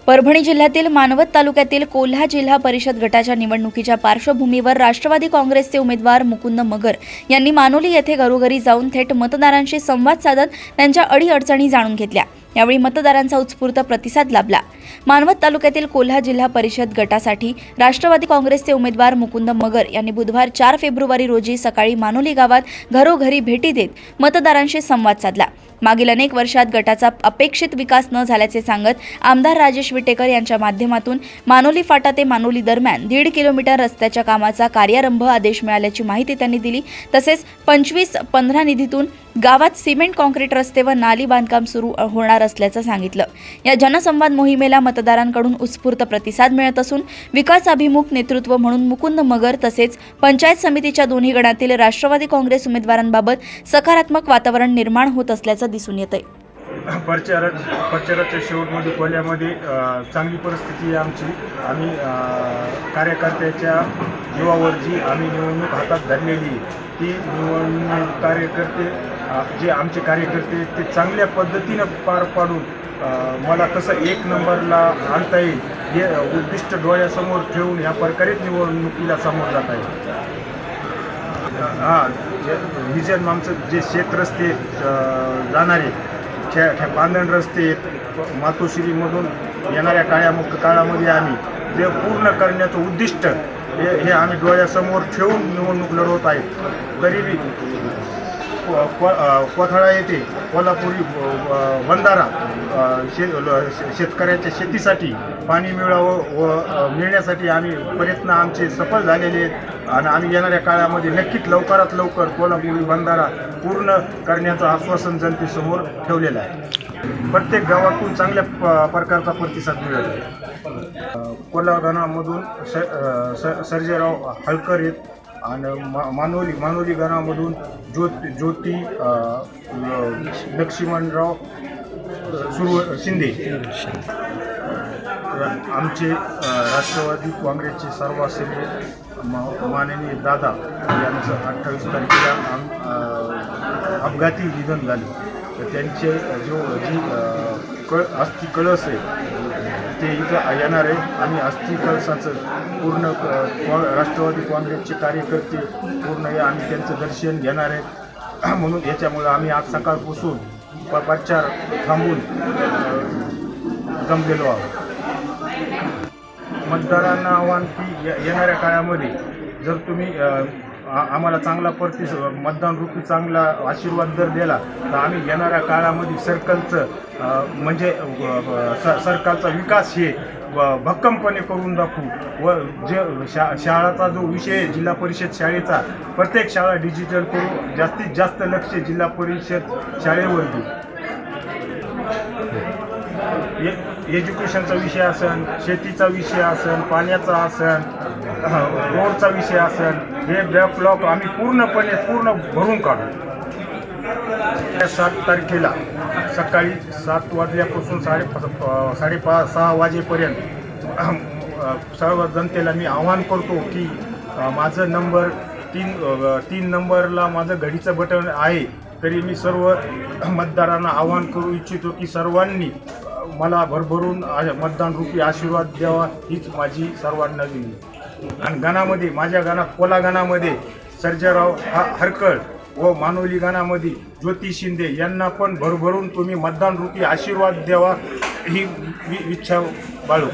परभणी जिल्ह्यातील मानवत तालुक्यातील कोल्हा जिल्हा परिषद गटाच्या निवडणुकीच्या पार्श्वभूमीवर राष्ट्रवादी काँग्रेसचे उमेदवार मुकुंद मगर यांनी मानोली येथे घरोघरी जाऊन थेट मतदारांशी संवाद साधत त्यांच्या अडीअडचणी जाणून घेतल्या। यावेळी मतदारांचा उत्स्फूर्त प्रतिसाद लाभला। मानवत तालुक्यातील कोल्हा जिल्हा परिषद गटासाठी राष्ट्रवादी काँग्रेसचे उमेदवार मुकुंद मगर यांनी बुधवार 4 फेब्रुवारी रोजी सकाळी मानोली गावात घरोघरी भेटी देत मतदारांशी संवाद साधला। मागील अनेक वर्षात गटाचा अपेक्षित विकास न झाल्याचे सांगत आमदार राजेश विटेकर यांच्या माध्यमातून मानोली फाटा ते मानोली दरम्यान 1.5 किलोमीटर रस्त्याच्या कामाचा कार्यारंभ आदेश मिळाल्याची माहिती त्यांनी दिली। तसेच 25-15 निधीतून गावात सिमेंट कॉन्क्रीट रस्ते व नाली बांधकाम सुरू होणार असल्याचं सांगितलं। या जनसंवाद मोहिमेला मतदारांकडून उत्स्फूर्त प्रतिसाद मिळत असून विकासाभिमुख नेतृत्व म्हणून मुकुंद मगर तसेच पंचायत समितीच्या दोन्ही गणातील राष्ट्रवादी काँग्रेस उमेदवारांबाबत सकारात्मक वातावरण निर्माण होत असल्याचं दिसून येतंय। प्रचाराच्या शेवटमध्ये कोल्ह्यामध्ये चांगली परिस्थिती आहे आमची। आम्ही कार्यकर्त्याच्या जीवावर जी आम्ही निवडणूक हातात धरलेली ती निवडणूक जे आमचे कार्यकर्ते ते चांगल्या पद्धतीनं पार पाडून मला कसं 1 नंबरला आणता येईल हे उद्दिष्ट डोळ्यासमोर ठेवून या प्रकारेच निवडणुकीला समोर जात आहे। विजन आमचं जे शेतरस्ते जाणारे बांधण रस्ते मातोश्रीमधून येणाऱ्या काळामध्ये आम्ही ते पूर्ण करण्याचं उद्दिष्ट हे आम्ही डोळ्यासमोर ठेवून निवडणूक लढवत आहे। गरीबी कोथळा येथे कोल्हापुरी बंधारा शेतकऱ्याच्या शेतीसाठी पाणी मिळण्यासाठी आम्ही प्रयत्न आमचे सफल झालेले आहेत आणि आम्ही येणाऱ्या काळामध्ये नक्कीच लवकरात लवकर कोल्हापुरी बंधारा पूर्ण करण्याचं आश्वासन जनतेसमोर ठेवलेलं आहे। प्रत्येक गावातून चांगल्या प्रकारचा प्रतिसाद मिळत आहे। कोल्हा गणामधून सर्जेराव हळकर आहेत आणि मानोली गणामधून ज्योती लक्ष्मणराव शिंदे। आमचे राष्ट्रवादी काँग्रेसचे सर्वाश्रय माननीय दादा यांचं 28 तारखेला अपघाती निधन झाले, तर त्यांचे अस्थि कळस आहे ते इथं येणार आहे आणि अस्थि कळसाचं पूर्ण राष्ट्रवादी काँग्रेसचे कार्यकर्ते पूर्ण हे आम्ही त्यांचं दर्शन घेणार आहे। म्हणून याच्यामुळं आम्ही आज सकाळपासून प्रचार थांबून जमलेलो आहोत। मतदारांना आव्हान की येणाऱ्या काळामध्ये जर तुम्ही आम्हाला चांगला मतदान रूपी चांगला आशीर्वाद जर दिला तर आम्ही येणाऱ्या काळामध्ये म्हणजे सर्कलचा विकास हे भक्कमपणे करून दाखवू व जे शाळाचा जो विषय जिल्हा परिषद शाळेचा प्रत्येक शाळा डिजिटल करू, जास्तीत जास्त लक्ष जिल्हा परिषद शाळेवर देऊ। एज्युकेशनचा विषय असेल, शेतीचा विषय असेल, पाण्याचा असेल, रोडचा विषय असेल, हे बॅकलॉग आम्ही पूर्ण भरून काढू। 7 तारखेला सकाळी 7 वाजल्यापासून 5:30-6 वाजेपर्यंत सर्व जनतेला मी आवाहन करतो की माझं नंबर 3 नंबरला माझं घडीचं बटन आहे, तरी मी सर्व मतदारांना आवाहन करू इच्छितो की सर्वांनी मला भरभरून मतदान रूपी आशीर्वाद द्यावा, हीच माझी सर्वांना विनंती। आणि गणामध्ये माझ्या गणात कोल्हा गणामध्ये सर्जेराव हरकळ व मानोली गणामध्ये ज्योती शिंदे यांना पण भरभरून तुम्ही मतदान रूपी आशीर्वाद द्यावा ही इच्छा बाळगू।